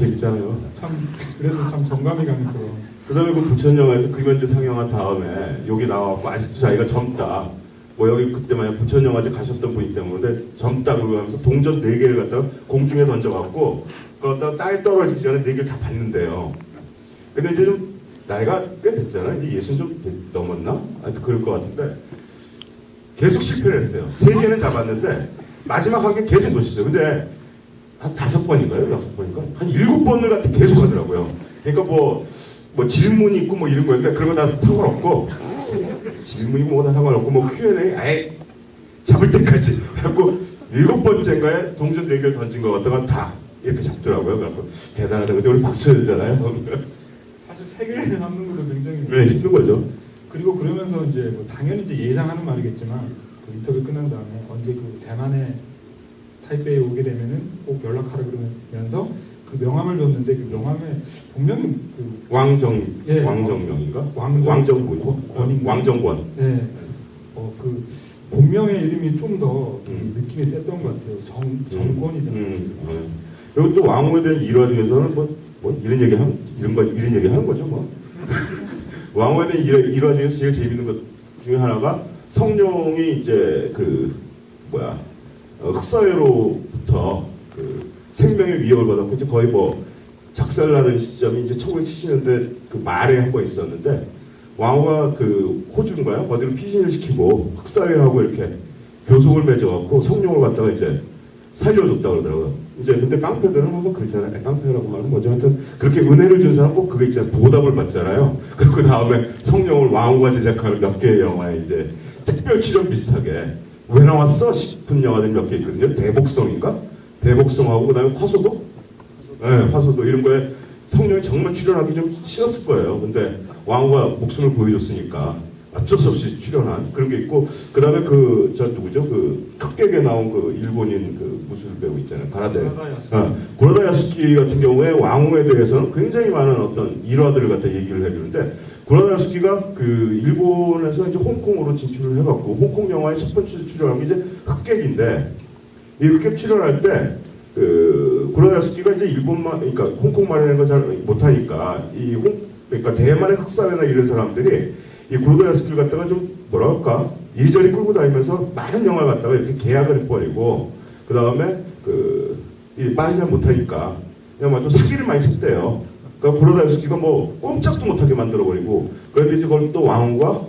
재밌잖아요. 참 그래도 참 정감이 가는 그런. 그다음에 그 부천 영화에서 그림연재 상영한 다음에 여기 나와갖고 아직도 자기가 젊다. 뭐 여기 그때 만약 부천 영화제 가셨던 분이 때문에 젊다 그러고 하면서 동전 4개를 갖다가 공중에 던져갖고 그걸 갖다가 땅에 떨어지기 전에 4개를 다 받는데요. 근데 이제 좀 나이가 꽤 됐잖아요. 이제 60 좀 넘었나? 아무튼 그럴 것 같은데 계속 실패를 했어요. 3개는 잡았는데 마지막 한 개 계속 놓쳤어요. 근데 한 5번인가요? 6번인가? 한 7번을 갖다 계속 하더라고요. 그러니까 뭐 질문이 있고 뭐 이런 거였는데 그런 거 다 상관없고 질문이 뭐다 상관없고 뭐 Q&A 아예 잡을 때까지 해갖고 7번째인가에 동전 4개를 던진 거 같다가 다 이렇게 잡더라고요. 그래갖고 대단하다. 근데 우리 박수 해주잖아요. 사실 3개를 잡는 것도 굉장히 네, 힘든 거죠. 그리고 그러면서 이제 뭐 당연히 이제 예상하는 말이겠지만 그 인터뷰 끝난 다음에 언제 그 대만에 타이베이에 오게 되면은 꼭 연락하라 그러면서 그 명함을 줬는데 그 명함에 분명히 그 왕정명인가? 왕정권. 네. 그 본명의 이름이 좀 더 느낌이 셌던 것 같아요. 정권이잖아요. 그리고 또 왕후에 대한 일화 중에서는 뭐 이런 얘기 하는 거죠 뭐. 왕후에 대한 일화 중에서 제일 재밌는 것 중에 하나가 성룡이 이제 흑사회로부터 그 생명의 위협을 받았고 이제 거의 뭐 작살나는 시점이 이제 1970년대 그 말에 한 번 있었는데 왕후가 그 호주인가요? 어디로 피신을 시키고 흑사회하고 이렇게 교속을 맺어갖고 성룡을 갖다가 이제 살려줬다 그러더라고요. 이제 근데 깡패들은 항상 그렇잖아요. 깡패라고 말하면 뭐죠? 하여튼 그렇게 은혜를 준 사람 꼭 그게 있잖아요. 보답을 받잖아요. 그리고 그 다음에 성룡을 왕후가 제작하는 몇 개의 영화에 이제 특별 출연 비슷하게 왜 나왔어? 싶은 영화들이 몇 개 있거든요. 대복성인가? 대복성하고 그 다음에 화소도? 네, 화소도 이런 거에 성룡이 정말 출연하기 좀 싫었을 거예요. 근데 왕후가 목숨을 보여줬으니까 어쩔 수 없이 출연한 그런 게 있고 그 다음에 누구죠? 그 흑객에 나온 그 일본인 그 무술 배우 있잖아요. 고라다 야스키 같은 경우에 왕후에 대해서는 굉장히 많은 어떤 일화들을 갖다 얘기를 해주는데 고라다 야스키가 그 일본에서 이제 홍콩으로 진출을 해갖고 홍콩 영화의 첫 번째 출연한 게 이제 흑객인데 이 흑객 출연할 때 고라다 야스키가 이제 일본말 그러니까 홍콩말이라는 걸 잘 못하니까 그러니까 대만의 흑사회나 이런 사람들이 이 고라다 야스키를 갖다가 좀 뭐랄까 이리저리 끌고 다니면서 많은 영화를 갖다가 이렇게 계약을 해버리고 그 다음에 이 말이 잘 못하니까 그냥 좀 사기를 많이 쳤대요. 그러니까 고라다 야스키가 뭐 꼼짝도 못하게 만들어버리고 그런데 이제 그걸 또 왕후가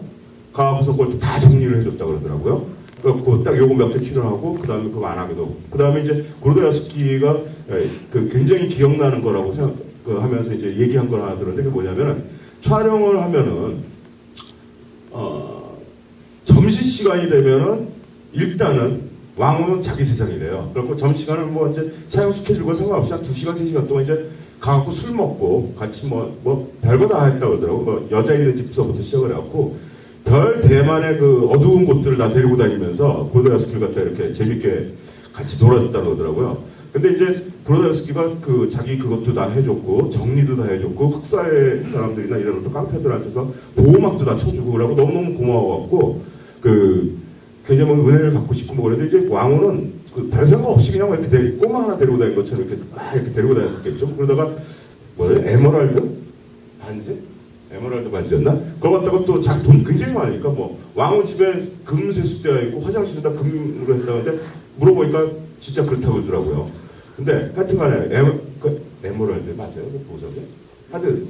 가서 그걸 또 다 정리를 해줬다 그러더라고요. 그래갖고 딱 요거 몇 개 출연하고 그 다음에 그거 안 하기도 하고 그 다음에 이제 고라다 야스키가 굉장히 기억나는 거라고 하면서 이제 얘기한 걸 하나 들었는데 그게 뭐냐면은 촬영을 하면은 점심시간이 되면은 일단은 왕후는 자기 세상이래요. 그리고 점심시간은 뭐 이제 촬영 스케줄과 상관없이 한 2시간, 3시간 동안 이제 가갖고 술 먹고 같이 뭐 별거 다 했다고 그러더라고. 뭐 여자애들 집서부터 시작을 해갖고 별 대만의 그 어두운 곳들을 다 데리고 다니면서 고라다 야스키를 갖다 이렇게 재밌게 같이 놀아줬다고 그러더라고요. 근데 이제 고라다 야스키가 자기 그것도 다 해줬고 정리도 다 해줬고 흑사회 사람들이나 이런 어떤 깡패들한테서 보호막도 다 쳐주고 그러고 너무너무 고마워갖고 굉장히 뭐 은혜를 받고 싶고 뭐 그런데 이제 왕후는 별 생각 없이 그냥 이렇게 꼬마 하나 데리고 다닌 것처럼 이렇게 막 이렇게 데리고 다녔겠죠. 그러다가 에메랄드 반지? 에메랄드 반지였나? 그걸 갖다가 또 자기 돈 굉장히 많으니까 뭐 왕후 집에 금 세수대가 있고 화장실에다 금으로 했다는데 물어보니까 진짜 그렇다고 그러더라고요. 근데 하여튼간에 에메랄드 맞아요? 그 보석이? 하여튼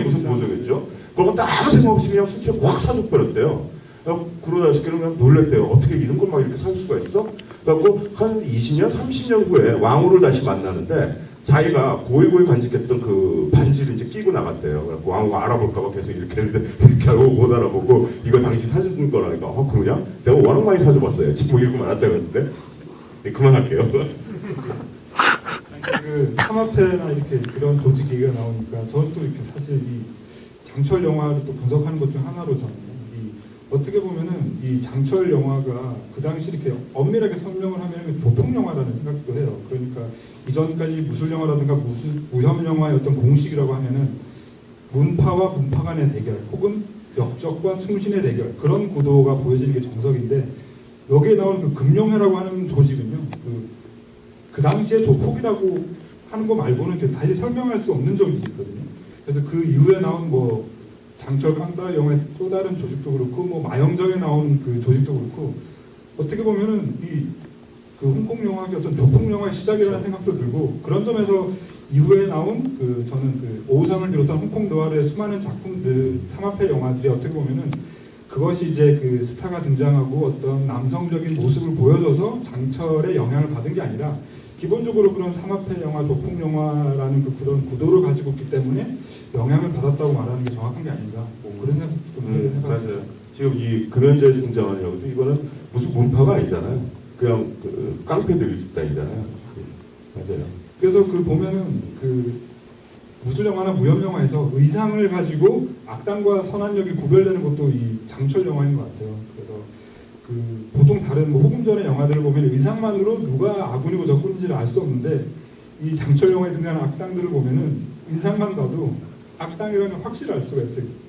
무슨 보석이었죠? 그걸 갖다 아무 생각 없이 그냥 술 취하고 확 사줘 버렸대요. 고라다 야스키는 그냥 놀랬대요. 어떻게 이런 걸 막 이렇게 살 수가 있어? 그래갖고 한 20년, 30년 후에 왕후를 다시 만나는데 자기가 고이고이 간직했던 그 반지를 이제 끼고 나갔대요. 그래갖고 왕후가 알아볼까봐 계속 이렇게 했는데 이렇게 하고 못 알아보고 이거 당신 사준 거라니까. 그러냐? 내가 워낙 많이 사줘봤어요. 지금 읽고 말았다 그랬는데. 네, 그만할게요. 삼합회나 이렇게 그런 조직 얘기가 나오니까 저는 또 이렇게 사실 이 장철 영화를 또 분석하는 것 중 하나로 저는 어떻게 보면은 이 장철 영화가 그 당시 이렇게 엄밀하게 설명을 하면 도품 영화라는 생각도 해요. 그러니까 이전까지 무술 영화라든가 무협 영화의 어떤 공식이라고 하면은 문파와 문파 간의 대결, 혹은 역적과 충신의 대결 그런 구도가 보여지는 게 정석인데 여기에 나오는 그 금룡회라고 하는 조직은요. 그 당시에 조폭이라고 하는 거 말고는 이렇게 다시 설명할 수 없는 점이 있거든요. 그래서 그 이후에 나온 뭐 장철 깡다 영화의 또 다른 조직도 그렇고 뭐 마영정에 나온 그 조직도 그렇고 어떻게 보면은 이 그 홍콩 영화의 어떤 교풍 영화의 시작이라는 생각도 들고 그런 점에서 이후에 나온 그 저는 그 오우상을 비롯한 홍콩 노아르의 수많은 작품들 상업회 영화들이 어떻게 보면은 그것이 이제 그 스타가 등장하고 어떤 남성적인 모습을 보여줘서 장철의 영향을 받은 게 아니라 기본적으로 그런 상업회 영화, 조폭 영화라는 그런 구도를 가지고 있기 때문에 영향을 받았다고 말하는 게 정확한 게 아닌가 뭐 그런 생각 좀 해봤습니다. 맞아요. 지금 이 금연자의 승자원이라고도 이거는 무슨 문파가 아니잖아요. 그냥 그 깡패들 집단이잖아요. 맞아요. 그래서 그 보면은 그 무술 영화나 무협 영화에서 의상을 가지고 악당과 선한력이 구별되는 것도 이 장철 영화인 것 같아요. 그래서 그 보통 다른 뭐 호금전의 영화들을 보면 의상만으로 누가 아군이고 적군인지를 알 수 없는데 이 장철 영화에 등장하는 악당들을 보면은 인상만 봐도 악당이라는 확실히 알 수가 있어요.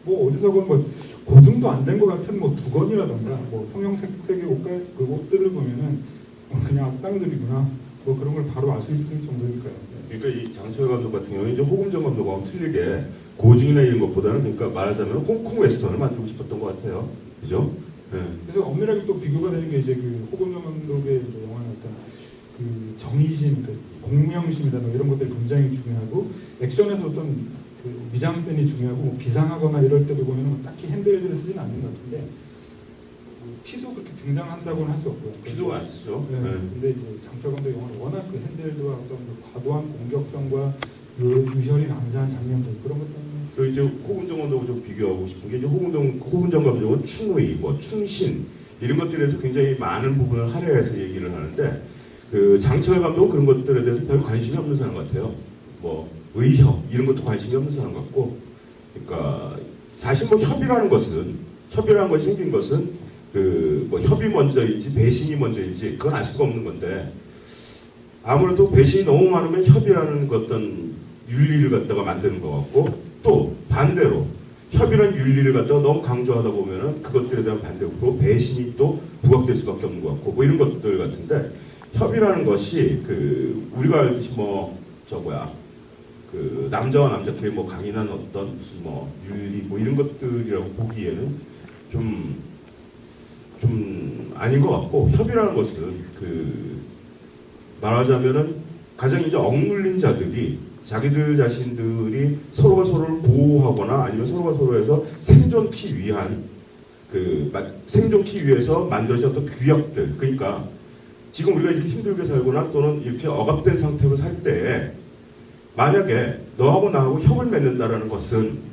뭐 어디서건 뭐 고증도 안 된 것 같은 뭐 두건이라던가 뭐 형형색색의 그 옷들을 보면은 그냥 악당들이구나 뭐 그런 걸 바로 알 수 있을 정도니까요. 그러니까 이 장철 감독 같은 경우는 이제 호금정 감독하고 틀리게 고증이나 이런 것보다는 그러니까 말하자면 홍콩 웨스턴을 만들고 싶었던 것 같아요. 그죠? 네. 그래서 엄밀하게 또 비교가 되는 게 이제 그 호금정 감독의 영화는 어떤 그 정의심, 그 공명심이다 뭐 이런 것들이 굉장히 중요하고 액션에서 어떤 그 미장센이 중요하고 뭐 비상하거나 이럴 때도 보면은 뭐 딱히 핸들들을 쓰지는 않는 것 같은데 피도 그렇게 등장한다고는 할 수 없고요. 피도 안 쓰죠. 네. 네. 근데 이제 장철 감독 영화는 워낙 그 핸들과 어떤 그 과도한 공격성과 유혈이 남자한 장면들 그런 것 때문에 그 이제 호금정 감독을 좀 비교하고 싶은 게 이제 호금정 감독은 충의, 뭐 충신 이런 것들에 대해서 굉장히 많은 부분을 할애해서 얘기를 하는데 그 장철 감독은 그런 것들에 대해서 별 관심이 없는 사람 같아요. 뭐 의협 이런 것도 관심이 없는 사람 같고, 그러니까 사실 뭐 협의라는 것이 생긴 것은 그 뭐 협의 먼저인지 배신이 먼저인지 그건 알 수가 없는 건데 아무래도 배신이 너무 많으면 협의라는 그 어떤 윤리를 갖다가 만드는 것 같고 또 반대로 협의라는 윤리를 갖다가 너무 강조하다 보면은 그것들에 대한 반대로 배신이 또 부각될 수밖에 없는 것 같고 뭐 이런 것들 같은데 협의라는 것이 그 우리가 알듯이 그 남자와 남자끼리 뭐 강인한 어떤 무슨 뭐 윤리 뭐 이런 것들이라고 보기에는 좀 아닌 것 같고 협의라는 것은 그 말하자면은 가장 이제 억눌린 자들이 자기들 자신들이 서로가 서로를 보호하거나 아니면 서로가 서로에서 생존키 위해서 만들어진 어떤 규약들, 그러니까 지금 우리가 이렇게 힘들게 살거나 또는 이렇게 억압된 상태로 살 때 만약에 너하고 나하고 협을 맺는다라는 것은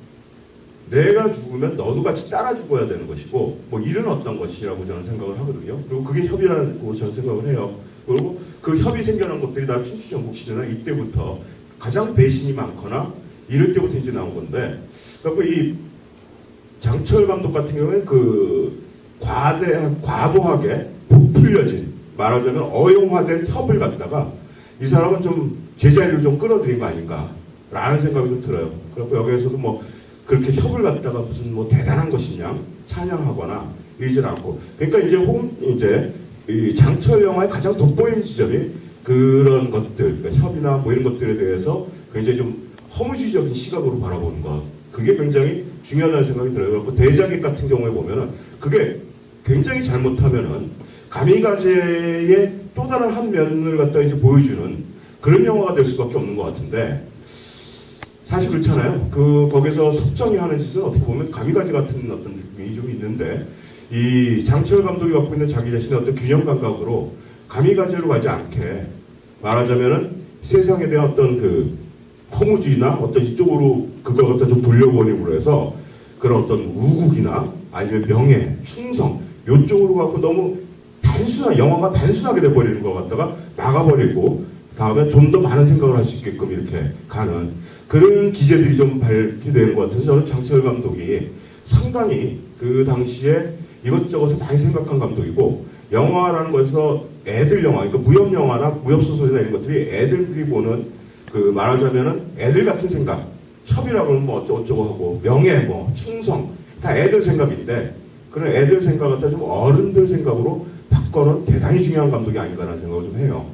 내가 죽으면 너도 같이 따라 죽어야 되는 것이고 뭐 이런 어떤 것이라고 저는 생각을 하거든요. 그리고 그게 협의라고 저는 생각을 해요. 그리고 그 협이 생겨난 것들이 다 춘추전국 시대나 이때부터 가장 배신이 많거나 이럴 때부터 이제 나온 건데, 그러니까 이 장철 감독 같은 경우에는 그 과도하게 부풀려진 말하자면 어용화된 협을 갖다가 이 사람은 좀 제자리를 좀 끌어들인 거 아닌가라는 생각이 좀 들어요. 그래서 여기에서도 뭐 그렇게 협을 갖다가 무슨 뭐 대단한 것이냐 찬양하거나 이러질 않고, 그러니까 이제 이 장철 영화의 가장 돋보이는 지점이 그런 것들, 그러니까 협의나 뭐 이런 것들에 대해서 굉장히 좀 허무주의적인 시각으로 바라보는 것, 그게 굉장히 중요하다는 생각이 들어요. 그리고 대자객 같은 경우에 보면은 그게 굉장히 잘못하면은 가미가제의 또 다른 한 면을 갖다 이제 보여주는 그런 영화가 될 수밖에 없는 것 같은데, 사실 그렇잖아요. 거기서 석정이 하는 짓은 어떻게 보면 가미가제 같은 어떤 느낌이 좀 있는데, 이 장철 감독이 갖고 있는 자기 자신의 어떤 균형 감각으로 가미가제로 가지 않게 말하자면은 세상에 대한 어떤 그 허무주의나 어떤 이쪽으로 그걸 갖다 좀 돌려보내므로 해서 그런 어떤 우국이나 아니면 명예, 충성 이쪽으로 갖고 너무 영화가 단순하게 돼버리는 것 갖다가 막아버리고 다음에 좀 더 많은 생각을 할 수 있게끔 이렇게 가는 그런 기제들이 좀 발휘되는 것 같아서 저는 장철 감독이 상당히 그 당시에 이것저것을 많이 생각한 감독이고, 영화라는 것에서 애들 영화, 그러니까 무협 영화나 무협 소설이나 이런 것들이 애들이 보는 그 말하자면은 애들 같은 생각, 협의라고 하면 뭐 어쩌고 하고 명예, 뭐 충성 다 애들 생각인데 그런 애들 생각을 좀 어른들 생각으로 바꿔는 대단히 중요한 감독이 아닌가라는 생각을 좀 해요.